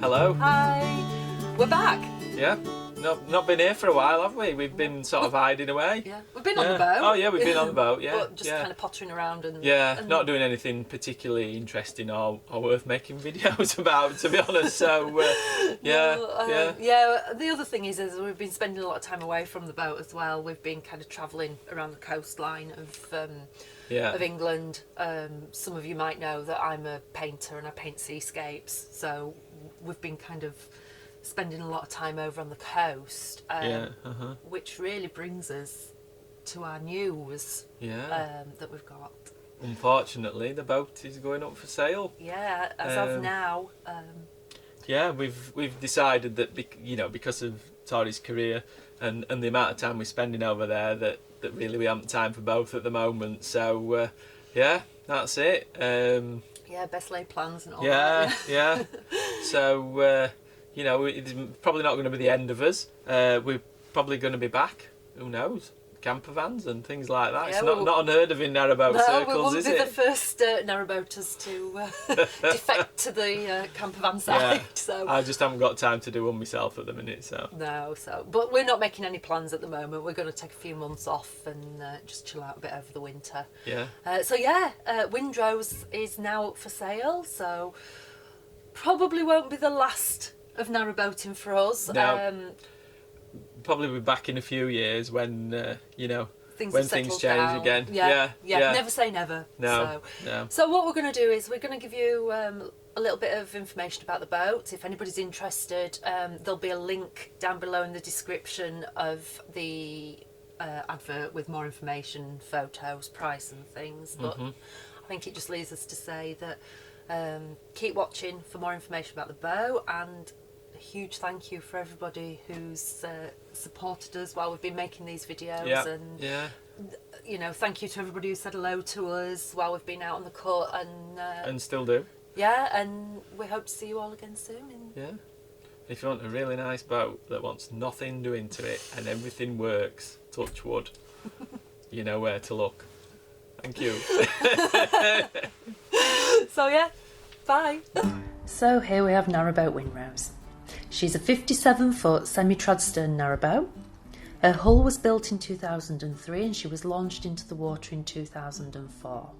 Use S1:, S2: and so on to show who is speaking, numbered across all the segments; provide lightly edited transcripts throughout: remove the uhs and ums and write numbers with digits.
S1: Hello.
S2: Hi. We're back.
S1: Yeah. Not been here for a while, have we? We've been sort of hiding away.
S2: Yeah. We've been on the boat.
S1: Oh yeah, we've been on the boat, yeah.
S2: But just kind of pottering around and...
S1: Yeah, not doing anything particularly interesting or worth making videos about, to be honest. So, yeah.
S2: The other thing is we've been spending a lot of time away from the boat as well. We've been kind of travelling around the coastline of England. Some of you might know that I'm a painter and I paint seascapes. So we've been kind of spending a lot of time over on the coast, which really brings us to our news that we've got.
S1: Unfortunately, the boat is going up for sale.
S2: Yeah, as of now.
S1: Yeah, we've decided that because of Tori's career and the amount of time we're spending over there that really we haven't time for both at the moment. So that's it.
S2: Best laid plans and all
S1: that.
S2: that.
S1: Yeah. So it's probably not going to be the end of us. We're probably going to be back. Who knows? Camper vans and things like that.
S2: Yeah,
S1: it's not unheard of in narrowboat circles, is it?
S2: We won't be the first narrowboaters to defect to the camper van side.
S1: Yeah.
S2: So
S1: I just haven't got time to do one myself at the minute. So
S2: but we're not making any plans at the moment. We're going to take a few months off and just chill out a bit over the winter.
S1: Yeah.
S2: Windrose is now up for sale. So probably won't be the last of narrowboating for us.
S1: No. Probably be back in a few years when things change
S2: down.
S1: again.
S2: Yeah. Never say never.
S1: No.
S2: So what we're going to do is we're going to give you a little bit of information about the boat. If anybody's interested, there'll be a link down below in the description of the advert with more information, photos, price and things. But I think it just leaves us to say that keep watching for more information about the boat, and a huge thank you for everybody who's supported us while we've been making these videos. Thank you to everybody who said hello to us while we've been out on the cut
S1: and still do.
S2: And we hope to see you all again soon.
S1: If you want a really nice boat that wants nothing doing to it and everything works, touch wood, you know where to look. Thank you.
S2: Bye. So here we have Narrowboat Windrose. She's a 57-foot semi-trad stern narrowboat. Her hull was built in 2003 and she was launched into the water in 2004.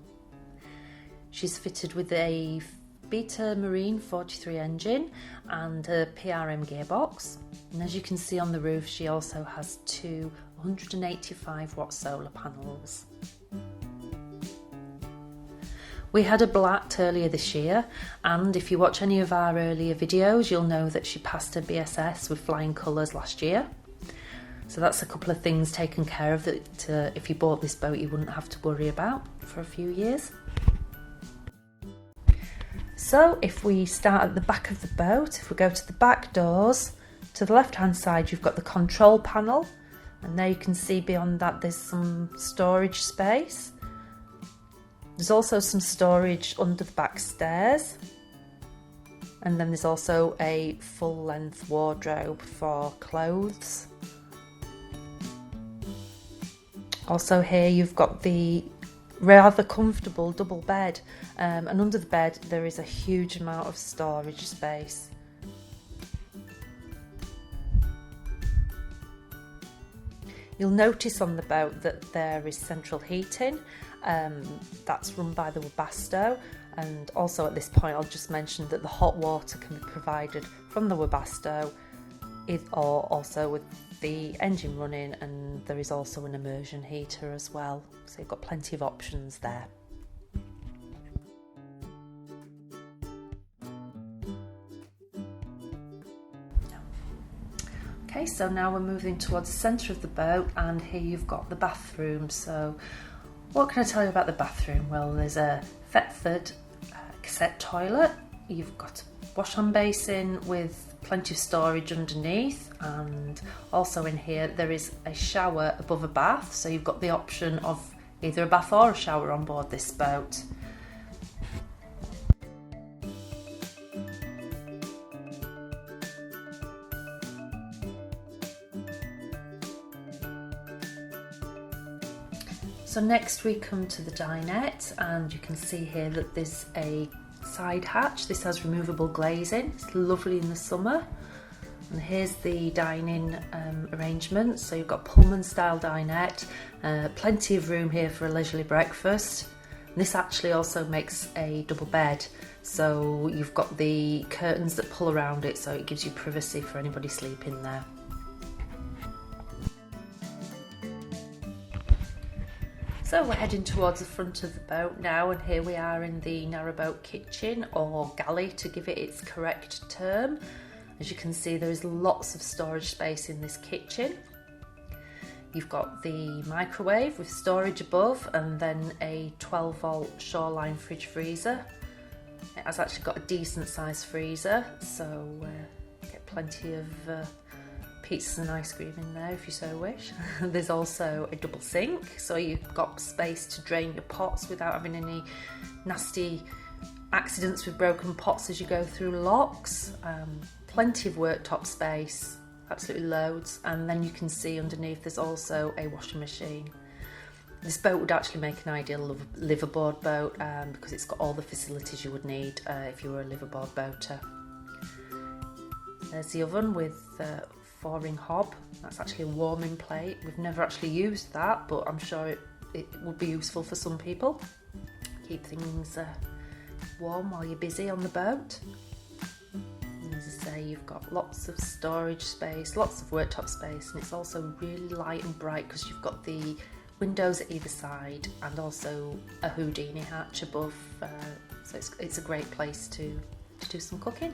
S2: She's fitted with a Beta Marine 43 engine and a PRM gearbox. And as you can see on the roof, she also has two 185-watt solar panels. We had her blacked earlier this year, and if you watch any of our earlier videos, you'll know that she passed her BSS with flying colours last year. So that's a couple of things taken care of that if you bought this boat you wouldn't have to worry about for a few years. So if we start at the back of the boat, if we go to the back doors, to the left hand side you've got the control panel, and there you can see beyond that there's some storage space. There's also some storage under the back stairs, and then there's also a full-length wardrobe for clothes. Also here you've got the rather comfortable double bed, and under the bed there is a huge amount of storage space. You'll notice on the boat that there is central heating. That's run by the Webasto, and also at this point I'll just mention that the hot water can be provided from the Webasto or also with the engine running, and there is also an immersion heater as well, so you've got plenty of options there. Okay, so now we're moving towards the centre of the boat, and here you've got the bathroom. So what can I tell you about the bathroom? Well, there's a Thetford cassette toilet, you've got a wash-hand basin with plenty of storage underneath, and also in here there is a shower above a bath, so you've got the option of either a bath or a shower on board this boat. So next we come to the dinette, and you can see here that there's a side hatch. This has removable glazing. It's lovely in the summer. And here's the dining arrangement. So you've got Pullman style dinette, plenty of room here for a leisurely breakfast. And this actually also makes a double bed. So you've got the curtains that pull around it, so it gives you privacy for anybody sleeping there. So we're heading towards the front of the boat now, and here we are in the narrowboat kitchen, or galley to give it its correct term. As you can see, there is lots of storage space in this kitchen. You've got the microwave with storage above, and then a 12-volt Shoreline fridge freezer. It has actually got a decent sized freezer, so get plenty of pizzas and ice cream in there if you so wish. There's also a double sink, so you've got space to drain your pots without having any nasty accidents with broken pots as you go through locks. Plenty of worktop space, absolutely loads, and then you can see underneath there's also a washing machine. This boat would actually make an ideal liveaboard boat because it's got all the facilities you would need if you were a liveaboard boater. There's the oven with 4-ring hob. That's actually a warming plate. We've never actually used that, but I'm sure it would be useful for some people. Keep things warm while you're busy on the boat. And as I say, you've got lots of storage space, lots of worktop space, and it's also really light and bright because you've got the windows at either side and also a Houdini hatch above, so it's a great place to do some cooking.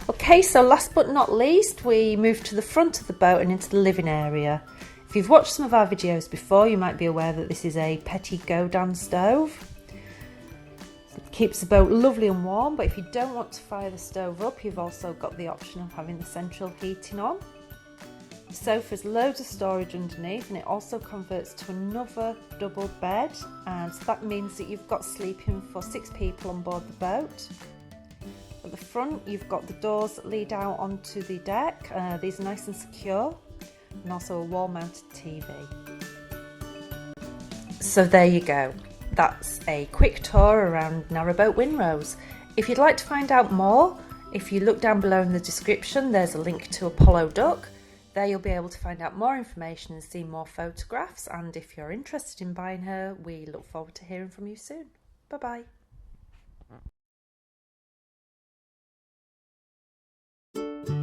S2: Okay, so last but not least, we move to the front of the boat and into the living area. If you've watched some of our videos before, you might be aware that this is a Petit Godin stove. It keeps the boat lovely and warm, but if you don't want to fire the stove up, you've also got the option of having the central heating on. The sofa's loads of storage underneath, and it also converts to another double bed, and so that means that you've got sleeping for 6 people on board the boat. At the front, you've got the doors that lead out onto the deck. These are nice and secure, and also a wall-mounted TV. So there you go. That's a quick tour around Narrowboat Windrose. If you'd like to find out more, if you look down below in the description, there's a link to Apollo Duck. There you'll be able to find out more information and see more photographs. And if you're interested in buying her, we look forward to hearing from you soon. Bye bye.